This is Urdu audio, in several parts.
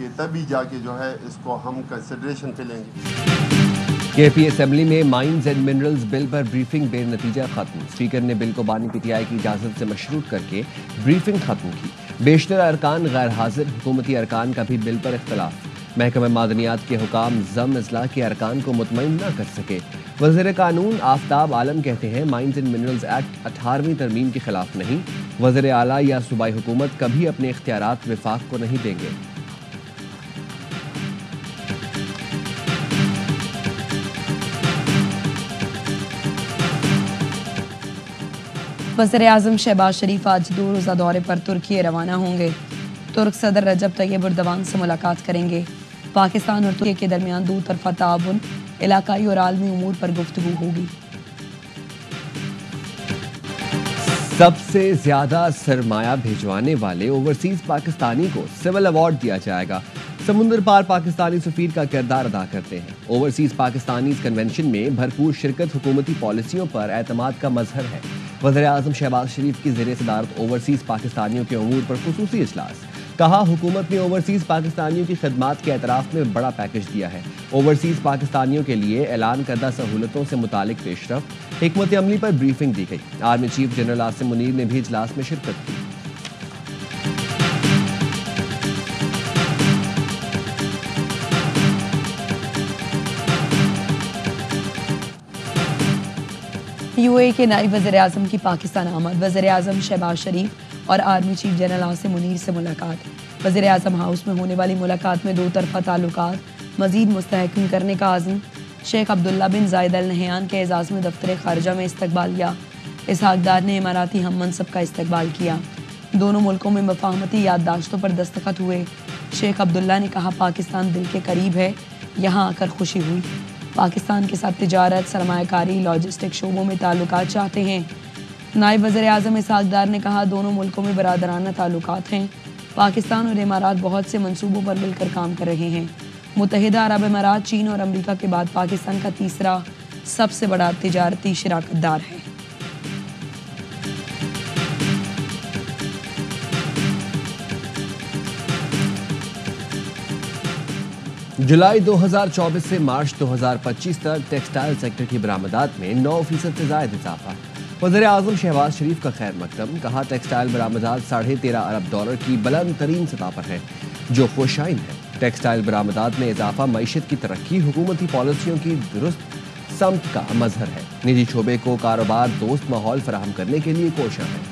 کہ تبھی جا کے جو ہے اس کو ہم کنسیڈریشن پہ لیں گے۔ کے پی اسمبلی میں mines and minerals bill per briefing بے نتیجہ ختم۔ اسپیکر نے بل کو بانی پی ٹی آئی کی اجازت سے مشروط کر کے بریفنگ ختم کی۔ بیشتر ارکان غیر حاضر، حکومتی ارکان کا بھی بل پر اختلاف۔ محکمہ معدنیات کے حکام ضم اضلاع کے ارکان کو مطمئن نہ کر سکے۔ وزیر قانون آفتاب عالم کہتے ہیں مائنز اینڈ منرلز ایکٹ 18ویں ترمیم کے خلاف نہیں۔ وزیر اعلیٰ یا صوبائی حکومت کبھی اپنے اختیارات وفاق کو نہیں دیں گے۔ وزیر اعظم شہباز شریف آج 2 روزہ دورے پر ترکی روانہ ہوں گے۔ ترک صدر رجب طیب اردوان سے ملاقات کریں گے۔ پاکستان اور ترکی کے درمیان 2 طرفہ تعاون، علاقائی اور عالمی امور پر گفتگو ہوگی۔ سب سے زیادہ سرمایہ بھیجوانے والے اوورسیز پاکستانی کو سول ایوارڈ دیا جائے گا۔ سمندر پار پاکستانی سفیر کا کردار ادا کرتے ہیں۔ اوورسیز پاکستانیز کنونشن میں بھرپور شرکت حکومتی پالیسیوں پر اعتماد کا مظہر ہے۔ وزیر اعظم شہباز شریف کی زیر صدارت اوورسیز پاکستانیوں کے امور پر خصوصی اجلاس۔ کہا حکومت نے اوورسیز پاکستانیوں کی خدمات کے اعتراف میں بڑا پیکج دیا ہے۔ اوورسیز پاکستانیوں کے لیے اعلان کردہ سہولتوں سے متعلق پیش رفت، حکمت عملی پر بریفنگ دی گئی۔ Army chief general Asim Munir نے بھی اجلاس میں شرکت کی۔ یو اے کے نائب وزیر اعظم کی پاکستان آمد۔ وزیر اعظم شہباز شریف اور army chief general Asim Munir سے ملاقات۔ وزیر اعظم ہاؤس میں ہونے والی ملاقات میں 2 طرفہ تعلقات مزید مستحکم کرنے کا عزم۔ شیخ عبداللہ بن زائد ال نہیان کے اعزاز میں دفتر خارجہ میں استقبالیہ۔ اسحاق ڈار نے اماراتی ہم منصب کا استقبال کیا۔ دونوں ملکوں میں مفاہمتی یادداشتوں پر دستخط ہوئے۔ شیخ عبداللہ نے کہا پاکستان دل کے قریب ہے، یہاں آ کر خوشی ہوئی۔ پاکستان کے ساتھ تجارت، سرمایہ کاری، لاجسٹک شعبوں میں تعلقات چاہتے ہیں۔ نائب وزیر اعظم اسحاق ڈار نے کہا دونوں ملکوں میں برادرانہ تعلقات ہیں۔ پاکستان اور امارات بہت سے منصوبوں پر مل کر کام کر رہے ہیں۔ متحدہ عرب امارات چین اور امریکہ کے بعد پاکستان کا تیسرا سب سے بڑا تجارتی شراکت دار ہے۔ جولائی 2024 سے مارچ 2025 تک ٹیکسٹائل سیکٹر کی برآمدات میں 9% سے زائد اضافہ۔ وزیر اعظم شہباز شریف کا خیر مقدم، کہا ٹیکسٹائل برآمدات $13.5 ارب کی بلند ترین سطح پر ہے، جو خوشائن ہے۔ ٹیکسٹائل برآمدات میں اضافہ معیشت کی ترقی، حکومتی پالیسیوں کی درست سمت کا مظہر ہے۔ نجی شعبے کو کاروبار دوست ماحول فراہم کرنے کے لیے کوشاں ہے۔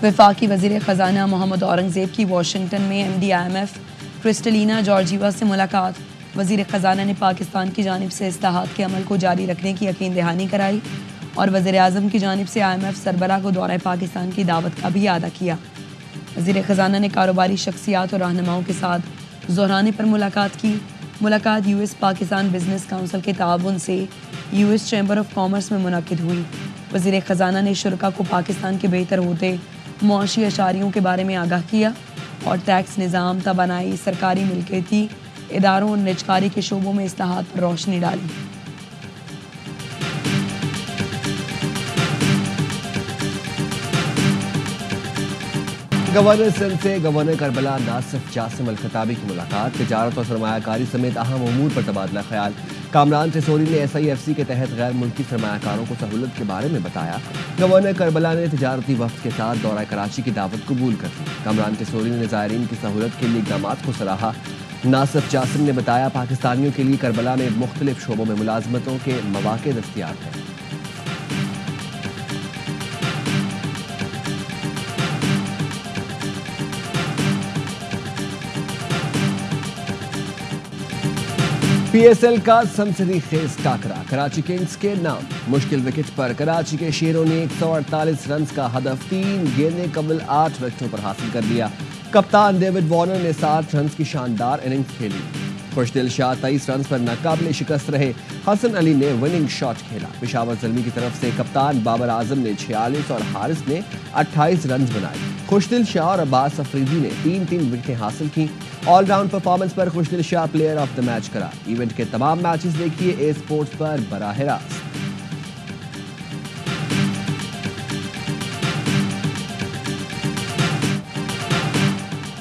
وفاقی وزیر خزانہ محمد اورنگزیب کی واشنگٹن میں MD-IMF کرسٹلینا جارجیوا سے ملاقات۔ وزیر خزانہ نے پاکستان کی جانب سے اصلاحات کے عمل کو جاری رکھنے کی یقین دہانی کرائی اور وزیر اعظم کی جانب سے IMF سربراہ کو دورہ پاکستان کی دعوت کا بھی اعادہ کیا۔ وزیر خزانہ نے کاروباری شخصیات اور رہنماؤں کے ساتھ زہرانے پر ملاقات کی۔ ملاقات US پاکستان بزنس کونسل کے تعاون سے US چیمبر آف کامرس میں منعقد ہوئی۔ وزیر خزانہ نے شرکاء کو پاکستان کے بہتر ہوتے معاشی اشاریوں کے بارے میں آگاہ کیا اور ٹیکس نظام، توانائی، سرکاری ملکیتی اداروں اور نجکاری کے شعبوں میں اصلاحات پر روشنی ڈالی۔ گورنر سندھ سے گورنر کربلا ناصف جاسم الخطابی کی ملاقات۔ تجارت اور سرمایہ کاری سمیت اہم امور پر تبادلہ خیال۔ کامران ٹیسوری نے SIFC کے تحت غیر ملکی سرمایہ کاروں کو سہولت کے بارے میں بتایا۔ گورنر کربلا نے تجارتی وفد کے ساتھ دورہ کراچی کی دعوت قبول کر لی۔ کامران ٹیسوری نے زائرین کی سہولت کے لیے اقدامات کو سراہا۔ ناصف جاسم نے بتایا پاکستانیوں کے لیے کربلا میں مختلف شعبوں میں ملازمتوں کے مواقع دستیاب ہیں۔ PSL کا سنسنی خیز ٹاکرا، کراچی کنگز کے نام۔ مشکل وکٹ پر کراچی کے شیروں نے 148 رنز کا ہدف 3 گیندیں قبل 8 وکٹوں پر حاصل کر لیا۔ کپتان ڈیوڈ وارنر نے 7 رنز کی شاندار اننگز کھیلی۔ خوشدل شاہ 23 رنز پر ناقابل شکست رہے۔ حسن علی نے وننگ شاٹ کھیلا۔ پشاور زلمی کی طرف سے کپتان بابر اعظم نے 46 اور حارث نے 28 رنز بنائے۔ خوشدل شاہ اور عباس افریدی نے 3 وکٹیں حاصل کی۔ All round performance per Khushdil Shah player of the match قرار۔ ایونٹ کے تمام میچز دیکھیے A اسپورٹس پر براہ راست۔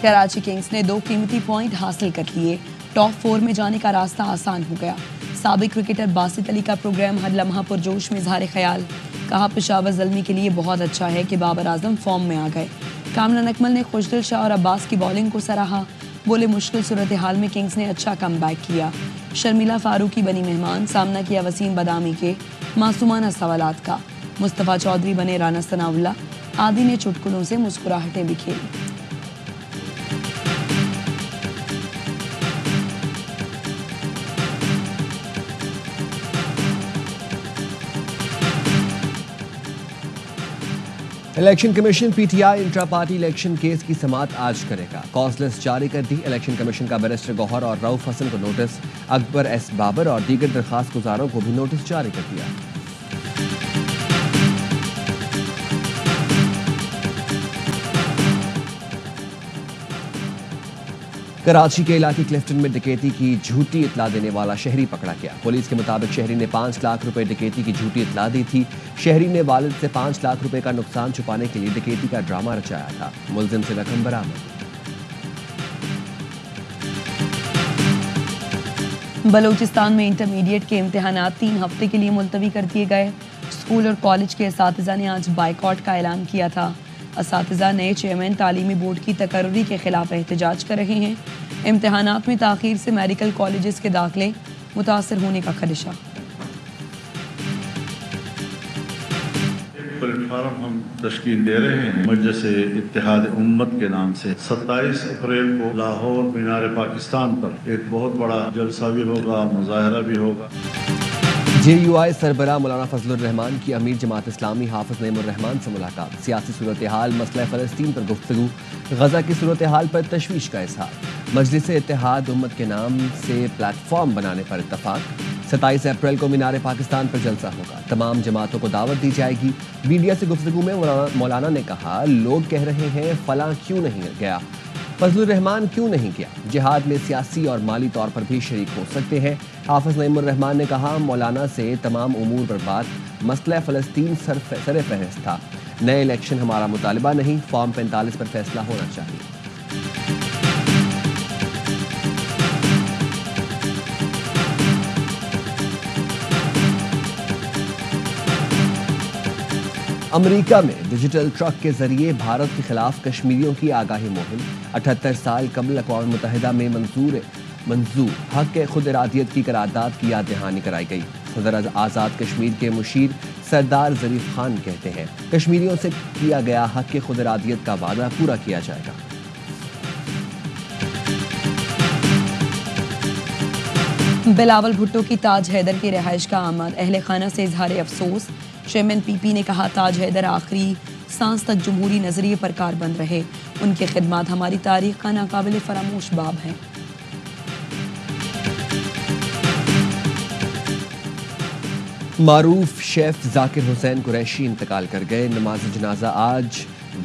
کراچی کنگز نے 2 قیمتی پوائنٹ حاصل کر لیے، ٹاپ 4 میں جانے کا راستہ آسان ہو گیا۔ سابق کرکٹر باسط علی کا پروگرام ہر لمحہ پرجوش میں اظہار خیال، کہا پشاور زلمی کے لیے بہت اچھا ہے کہ بابر اعظم فارم میں آ گئے۔ کامران اکمل نے خوشدل شاہ اور عباس کی بالنگ کو سراہا، بولے مشکل صورتحال میں کنگز نے اچھا کم بیک کیا۔ شرمیلا فاروقی بنی مہمان، سامنا کیا وسیم بادامی کے معصومانہ سوالات کا۔ مصطفیٰ چودھری بنے رانا ثناء اللہ، عادی نے چٹکلوں سے مسکراہٹیں بکھیری۔ Election commission P T I intra party election case کی سماعت آج کرے گا۔ کاز لسٹ جاری کر دی۔ الیکشن کمیشن کا بیرسٹر گوہر اور رؤف حسن کو نوٹس، اکبر ایس بابر اور دیگر درخواست گزاروں کو بھی نوٹس جاری کر دیا۔ کراچی کے علاقے کلفٹن میں ڈکیتی کی جھوٹی اطلاع دینے والا شہری پکڑا گیا۔ پولیس کے مطابق شہری نے 5 لاکھ روپے ڈکیتی کی جھوٹی اطلاع دی تھی۔ شہری نے والد سے 5 لاکھ روپے کا نقصان چھپانے کے لیے ڈکیتی کا ڈرامہ رچایا تھا۔ ملزم سے رقم برآمد۔ بلوچستان میں انٹرمیڈیٹ کے امتحانات 3 ہفتے کے لیے ملتوی کر دیے گئے۔ اسکول اور کالج کے اساتذہ نے آج بائیکاٹ کا اعلان کیا تھا۔ اساتذہ نئے چیئرمین تعلیمی بورڈ کی تقرری کے خلاف احتجاج کر رہے ہیں۔ امتحانات میں تاخیر سے میڈیکل کالجز کے داخلے متاثر ہونے کا خدشہ۔ پلیٹ فارم ہم تشکیل دے رہے ہیں مجلس اتحاد امت کے نام سے۔ 27 اپریل کو لاہور مینار پاکستان پر ایک بہت بڑا جلسہ بھی ہوگا، مظاہرہ بھی ہوگا۔ جے یو آئی سربراہ مولانا فضل الرحمان کی امیر جماعت اسلامی حافظ نعیم الرحمان سے ملاقات۔ سیاسی صورتحال، مسئلہ فلسطین پر گفتگو، غزہ کی صورتحال پر تشویش کا اظہار۔ مجلس اتحاد امت کے نام سے پلیٹ فارم بنانے پر اتفاق۔ 27 اپریل کو مینار پاکستان پر جلسہ ہوگا، تمام جماعتوں کو دعوت دی جائے گی۔ میڈیا سے گفتگو میں مولانا نے کہا، لوگ کہہ رہے ہیں فلاں کیوں نہیں گیا، فضل الرحمان کیوں نہیں گیا؟ جہاد میں سیاسی اور مالی طور پر بھی شریک ہو سکتے ہیں۔ حافظ نعیم الرحمان نے کہا، مولانا سے تمام امور پر بات، مسئلہ فلسطین سر فہرست تھا۔ نئے الیکشن ہمارا مطالبہ نہیں، فارم 45 پر فیصلہ ہونا چاہیے۔ امریکہ میں ڈیجیٹل ٹرک کے ذریعے بھارت کے خلاف کشمیریوں کی آگاہی مہم۔ 78 سال قبل اقوام متحدہ میں منظور حق خود ارادیت کی قرارداد کی یاد دہانی کرائی گئی۔ صدر آزاد کشمیر کے مشیر سردار ظریف خان کہتے ہیں، کشمیریوں سے کیا گیا حق خود ارادیت کا وعدہ پورا کیا جائے گا۔ بلاول بھٹو کی تاج حیدر کی رہائش کا آمد، اہل خانہ سے اظہار افسوس۔ چیئرمین پی پی نے کہا، تاج حیدر آخری سانس تک جمہوری نظریے پر کاربند رہے، ان کی خدمات ہماری تاریخ کا ناقابل فراموش باب ہیں۔ معروف شیف ذاکر حسین قریشی انتقال کر گئے۔ نماز جنازہ آج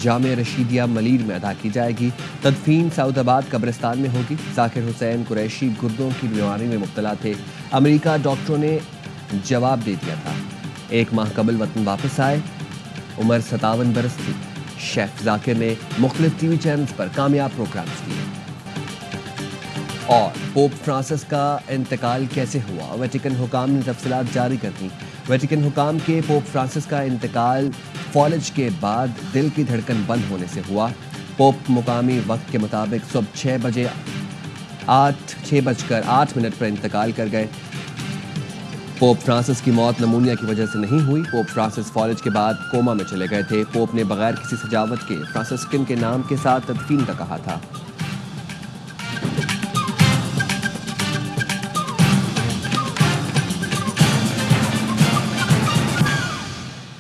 جامع رشیدیہ ملیر میں ادا کی جائے گی۔ تدفین سعود آباد قبرستان میں ہوگی۔ ذاکر حسین قریشی گردوں کی بیماری میں مبتلا تھے۔ امریکہ ڈاکٹروں نے جواب دے دیا تھا، 1 ماہ قبل وطن واپس آئے۔ عمر 57 برس تھی۔ شیف ذاکر نے مختلف ٹی وی چینلز پر کامیاب پروگرامز کیے۔ اور پوپ فرانسس کا انتقال کیسے ہوا، ویٹیکن حکام نے تفصیلات جاری کر دیں۔ ویٹیکن حکام کے پوپ فرانسس کا انتقال فالج کے بعد دل کی دھڑکن بند ہونے سے ہوا۔ پوپ مقامی وقت کے مطابق صبح 6:08 پر انتقال کر گئے۔ پوپ فرانسس کی موت نمونیا کی وجہ سے نہیں ہوئی۔ پوپ فرانسس فالج کے بعد کوما میں چلے گئے تھے۔ پوپ نے بغیر کسی سجاوٹ کے فرانسسکن کے نام کے ساتھ تدفین کا کہا تھا۔